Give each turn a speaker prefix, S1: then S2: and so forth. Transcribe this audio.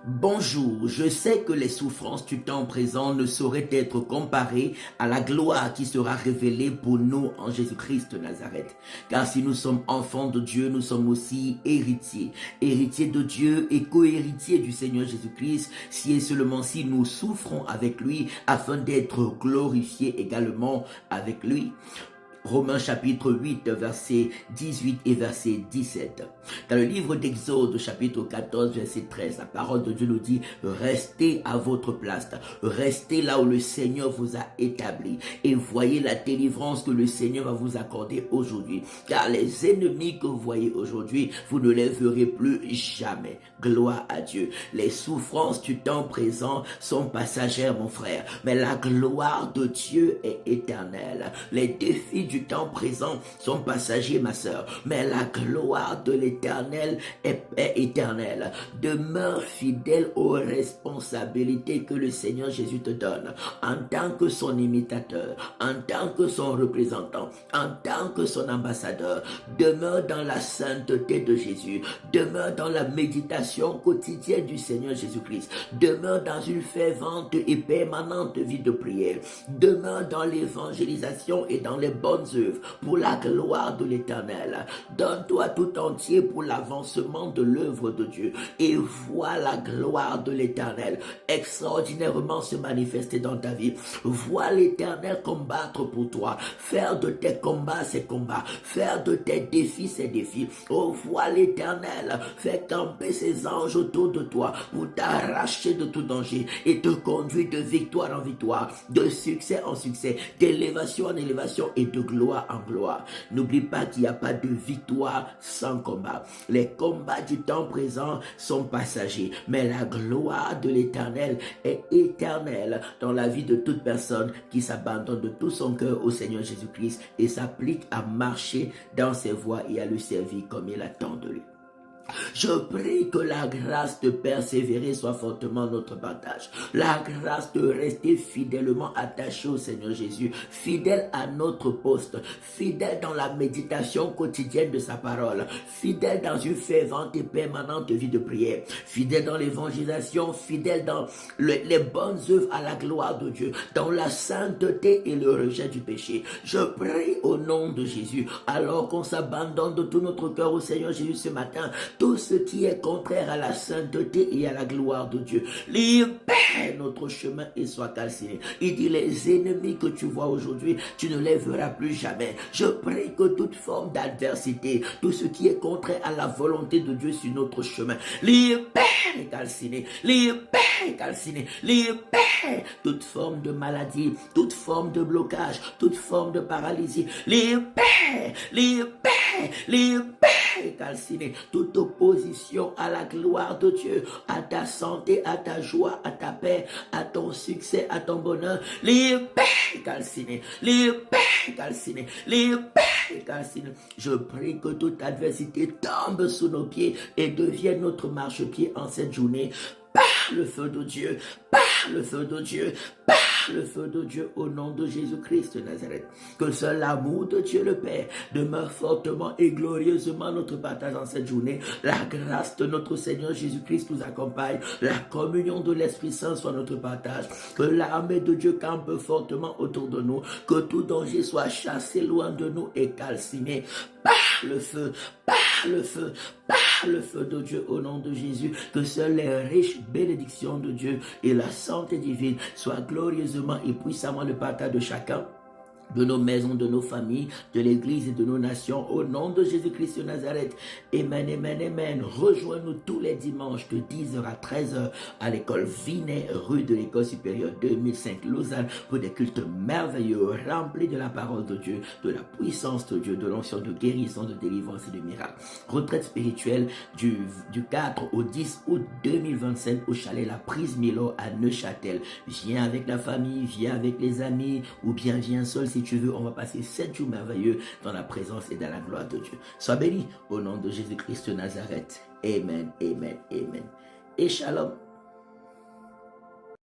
S1: Bonjour, je sais que les souffrances du temps présent ne sauraient être comparées à la gloire qui sera révélée pour nous en Jésus-Christ de Nazareth. Car si nous sommes enfants de Dieu, nous sommes aussi héritiers. Héritiers de Dieu et co-héritiers du Seigneur Jésus-Christ, si et seulement si nous souffrons avec lui afin d'être glorifiés également avec lui. Romains chapitre 8, verset 18 et verset 17. Dans le livre d'Exode, chapitre 14, verset 13, la parole de Dieu nous dit « Restez à votre place, restez là où le Seigneur vous a établi et voyez la délivrance que le Seigneur va vous accorder aujourd'hui. Car les ennemis que vous voyez aujourd'hui, vous ne les verrez plus jamais. Gloire à Dieu. Les souffrances du temps présent sont passagères, mon frère, mais la gloire de Dieu est éternelle. Les défis du temps présent sont passagers, ma sœur, mais la gloire de l'Éternel est éternelle. Demeure fidèle aux responsabilités que le Seigneur Jésus te donne en tant que son imitateur, en tant que son représentant, en tant que son ambassadeur. Demeure dans la sainteté de Jésus, demeure dans la méditation quotidienne du Seigneur Jésus-Christ, demeure dans une fervente et permanente vie de prière, demeure dans l'évangélisation et dans les bonnes œuvres pour la gloire de l'Éternel. Donne-toi tout entier pour l'avancement de l'œuvre de Dieu et vois la gloire de l'Éternel extraordinairement se manifester dans ta vie. Vois l'Éternel combattre pour toi, faire de tes combats ses combats, faire de tes défis ses défis. Oh, vois l'Éternel faire camper ses anges autour de toi pour t'arracher de tout danger et te conduire de victoire en victoire, de succès en succès, d'élévation en élévation et de gloire en gloire. N'oublie pas qu'il n'y a pas de victoire sans combat. Les combats du temps présent sont passagers, mais la gloire de l'Éternel est éternelle dans la vie de toute personne qui s'abandonne de tout son cœur au Seigneur Jésus-Christ et s'applique à marcher dans ses voies et à le servir comme il attend de lui. Je prie que la grâce de persévérer soit fortement notre partage. La grâce de rester fidèlement attaché au Seigneur Jésus, fidèle à notre poste, fidèle dans la méditation quotidienne de sa parole, fidèle dans une fervente et permanente vie de prière, fidèle dans l'évangélisation, fidèle dans les bonnes œuvres à la gloire de Dieu, dans la sainteté et le rejet du péché. Je prie au nom de Jésus, alors qu'on s'abandonne de tout notre cœur au Seigneur Jésus ce matin, tout ce qui est contraire à la sainteté et à la gloire de Dieu, libère notre chemin et soit calciné. Il dit, les ennemis que tu vois aujourd'hui, tu ne les verras plus jamais. Je prie que toute forme d'adversité, tout ce qui est contraire à la volonté de Dieu sur notre chemin, libère et calciné, libère et calciné, libère toute forme de maladie, toute forme de blocage, toute forme de paralysie, libère, libère, libère et calciné toute opposition à la gloire de Dieu, à ta santé, à ta joie, à ta paix, à ton succès, à ton bonheur. Libère et calciné, libère et calciné, libère et calciné. Je prie que toute adversité tombe sous nos pieds et devienne notre marchepied en cette journée. Par le feu de Dieu, par le feu de Dieu, par le feu de Dieu au nom de Jésus-Christ de Nazareth. Que seul l'amour de Dieu le Père demeure fortement et glorieusement notre partage en cette journée. La grâce de notre Seigneur Jésus-Christ nous accompagne. La communion de l'Esprit Saint soit notre partage. Que l'armée de Dieu campe fortement autour de nous. Que tout danger soit chassé loin de nous et calciné par le feu, par le feu, par le feu de Dieu au nom de Jésus. Que seules les riches bénédictions de Dieu et la santé divine soient glorieusement et puissamment le partage de chacun, de nos maisons, de nos familles, de l'Église et de nos nations, au nom de Jésus-Christ de Nazareth. Amen, amen, amen. Rejoins-nous tous les dimanches de 10h à 13h à l'école Vinet, rue de l'École supérieure 2005 Lausanne, pour des cultes merveilleux, remplis de la parole de Dieu, de la puissance de Dieu, de l'onction de guérison, de délivrance et de miracles. Retraite spirituelle du 4 au 10 août 2025 au chalet La Prise Milo à Neuchâtel. Viens avec la famille, viens avec les amis, ou bien viens seul si tu veux. On va passer 7 jours merveilleux dans la présence et dans la gloire de Dieu. Sois béni au nom de Jésus-Christ de Nazareth. Amen, amen, amen. Et shalom.